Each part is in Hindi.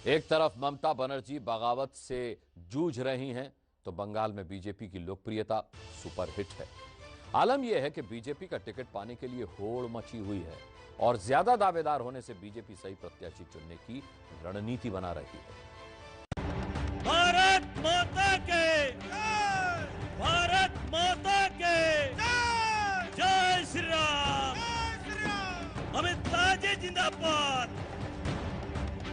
एक तरफ ममता बनर्जी बगावत से जूझ रही हैं, तो बंगाल में बीजेपी की लोकप्रियता सुपरहिट है। आलम यह है कि बीजेपी का टिकट पाने के लिए होड़ मची हुई है और ज्यादा दावेदार होने से बीजेपी सही प्रत्याशी चुनने की रणनीति बना रही है। भारत माता के जय! भारत माता के जय! जय श्री राम! अमित शाह जी जिंदाबाद,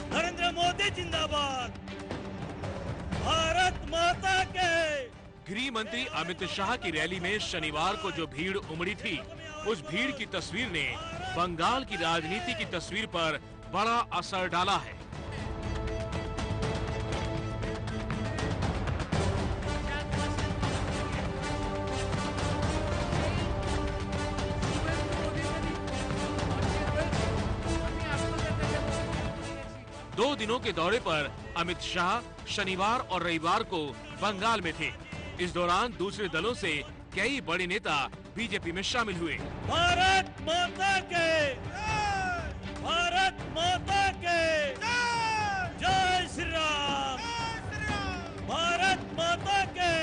नरेंद्र मोदी जिंदाबाद, भारत माता के। गृह मंत्री अमित शाह की रैली में शनिवार को जो भीड़ उमड़ी थी, उस भीड़ की तस्वीर ने बंगाल की राजनीति की तस्वीर पर बड़ा असर डाला है। दो दिनों के दौरे पर अमित शाह शनिवार और रविवार को बंगाल में थे। इस दौरान दूसरे दलों से कई बड़े नेता बीजेपी में शामिल हुए। भारत माता के जय! भारत माता के जय! जय श्री राम! भारत माता के।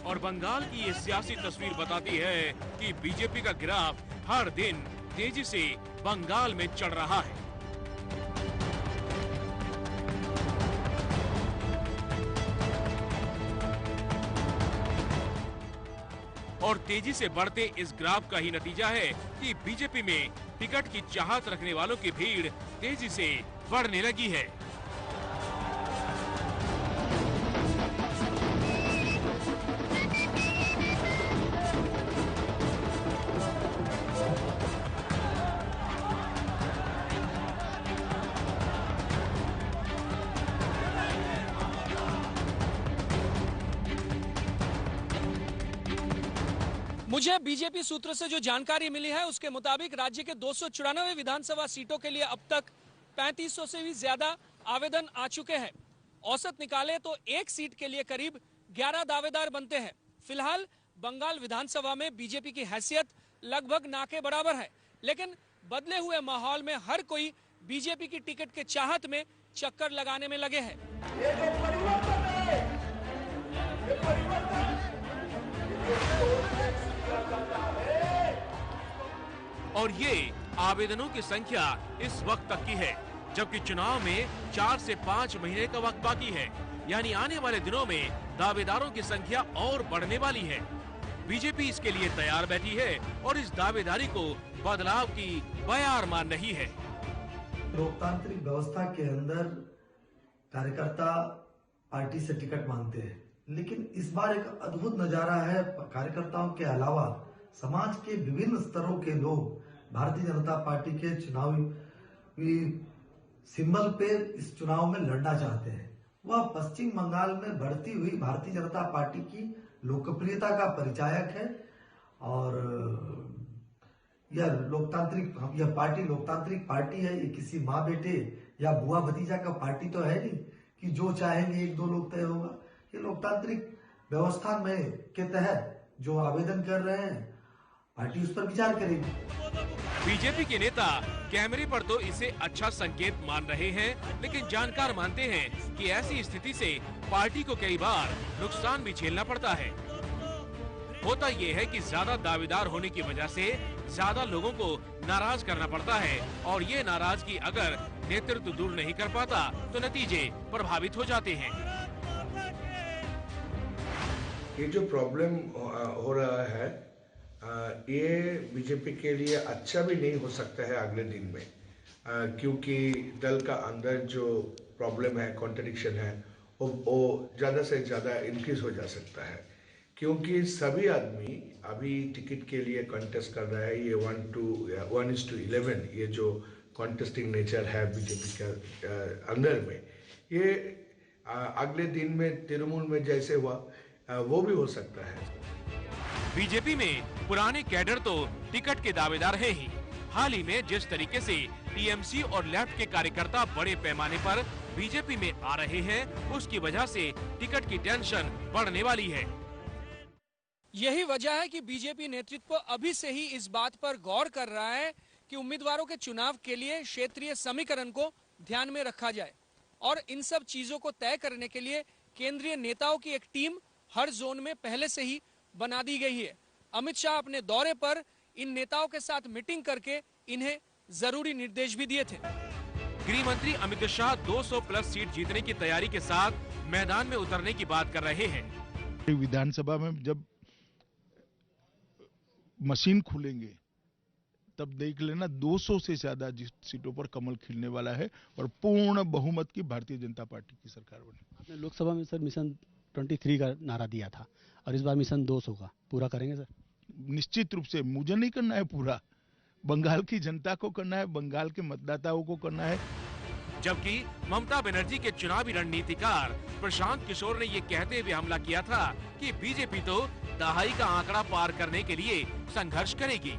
और बंगाल की ये सियासी तस्वीर बताती है कि बीजेपी का ग्राफ हर दिन तेजी से बंगाल में चढ़ रहा है। और तेजी से बढ़ते इस ग्राफ का ही नतीजा है कि बीजेपी में टिकट की चाहत रखने वालों की भीड़ तेजी से बढ़ने लगी है। मुझे बीजेपी सूत्र से जो जानकारी मिली है उसके मुताबिक राज्य के 294 विधानसभा सीटों के लिए अब तक 3500 से भी ज्यादा आवेदन आ चुके हैं। औसत निकाले तो एक सीट के लिए करीब 11 दावेदार बनते हैं। फिलहाल बंगाल विधानसभा में बीजेपी की हैसियत लगभग ना के बराबर है, लेकिन बदले हुए माहौल में हर कोई बीजेपी की टिकट के चाहत में चक्कर लगाने में लगे हैं। और ये आवेदनों की संख्या इस वक्त तक की है, जबकि चुनाव में 4 से 5 महीने का वक्त बाकी है। यानी आने वाले दिनों में दावेदारों की संख्या और बढ़ने वाली है। बीजेपी इसके लिए तैयार बैठी है और इस दावेदारी को बदलाव की बयार मान रही है। लोकतांत्रिक व्यवस्था के अंदर कार्यकर्ता पार्टी से टिकट मांगते हैं, लेकिन इस बार एक अद्भुत नजारा है। कार्यकर्ताओं के अलावा समाज के विभिन्न स्तरों के लोग भारतीय जनता पार्टी के चुनावी सिंबल पे इस चुनाव में लड़ना चाहते हैं। वह पश्चिम बंगाल में बढ़ती हुई भारतीय जनता पार्टी की लोकप्रियता का परिचायक है और यह पार्टी लोकतांत्रिक पार्टी है। ये किसी माँ बेटे या बुआ भतीजा का पार्टी तो है नहीं कि जो चाहेंगे एक दो लोग तय होगा। ये लोकतांत्रिक व्यवस्था में के तहत जो आवेदन कर रहे हैं, पार्टी उस पर विचार करेगी। बीजेपी के नेता कैमरे पर तो इसे अच्छा संकेत मान रहे हैं, लेकिन जानकार मानते हैं कि ऐसी स्थिति से पार्टी को कई बार नुकसान भी झेलना पड़ता है। होता ये है कि ज्यादा दावेदार होने की वजह से ज्यादा लोगों को नाराज करना पड़ता है और ये नाराजगी अगर नेतृत्व दूर नहीं कर पाता तो नतीजे प्रभावित हो जाते हैं। ये जो प्रॉब्लम हो रहा है, ये बीजेपी के लिए अच्छा भी नहीं हो सकता है अगले दिन में, क्योंकि दल का अंदर जो प्रॉब्लम है, कॉन्ट्रडिक्शन है, वो ज़्यादा से ज़्यादा इंक्रीज हो जा सकता है, क्योंकि सभी आदमी अभी टिकट के लिए कॉन्टेस्ट कर रहा है। ये 1:11 ये जो कॉन्टेस्टिंग नेचर है बीजेपी के अंदर में, ये अगले दिन में तृणमूल में जैसे हुआ वो भी हो सकता है। बीजेपी में पुराने कैडर तो टिकट के दावेदार हैं ही। हाल ही में जिस तरीके से टीएमसी और लेफ्ट के कार्यकर्ता बड़े पैमाने पर बीजेपी में आ रहे हैं, उसकी वजह से टिकट की टेंशन बढ़ने वाली है। यही वजह है कि बीजेपी नेतृत्व अभी से ही इस बात पर गौर कर रहा है कि उम्मीदवारों के चुनाव के लिए क्षेत्रीय समीकरण को ध्यान में रखा जाए। और इन सब चीजों को तय करने के लिए केंद्रीय नेताओं की एक टीम हर जोन में पहले से ही बना दी गई है। अमित शाह अपने दौरे पर इन नेताओं के साथ मीटिंग करके इन्हें जरूरी निर्देश भी दिए थे। गृह मंत्री अमित शाह 200 प्लस सीट जीतने की तैयारी के साथ मैदान में उतरने की बात कर रहे हैं। विधानसभा में जब मशीन खुलेंगे तब देख लेना 200 से ज्यादा सीटों पर कमल खिलने वाला है और पूर्ण बहुमत की भारतीय जनता पार्टी की सरकार बनी। आपने लोकसभा में सर मिशन 23 का नारा दिया था और इस बार मिशन 200 का पूरा करेंगे सर? निश्चित रूप से मुझे नहीं करना है पूरा, बंगाल की जनता को करना है, बंगाल के मतदाताओं को करना है। जबकि ममता बनर्जी के चुनावी रणनीतिकार प्रशांत किशोर ने ये कहते हुए हमला किया था कि बीजेपी तो दहाई का आंकड़ा पार करने के लिए संघर्ष करेगी।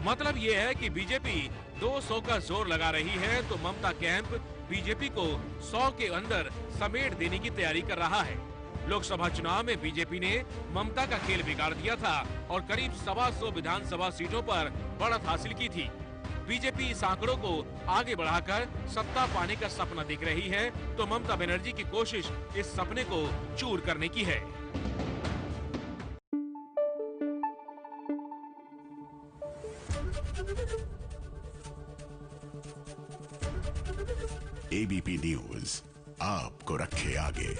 मतलब ये है कि बीजेपी 200 का जोर लगा रही है तो ममता कैंप बीजेपी को 100 के अंदर समेट देने की तैयारी कर रहा है। लोकसभा चुनाव में बीजेपी ने ममता का खेल बिगाड़ दिया था और करीब 125 विधानसभा सीटों पर बढ़त हासिल की थी। बीजेपी इस आंकड़ों को आगे बढ़ाकर सत्ता पाने का सपना देख रही है तो ममता बनर्जी की कोशिश इस सपने को चूर करने की है। एबीपी न्यूज आपको रखे आगे।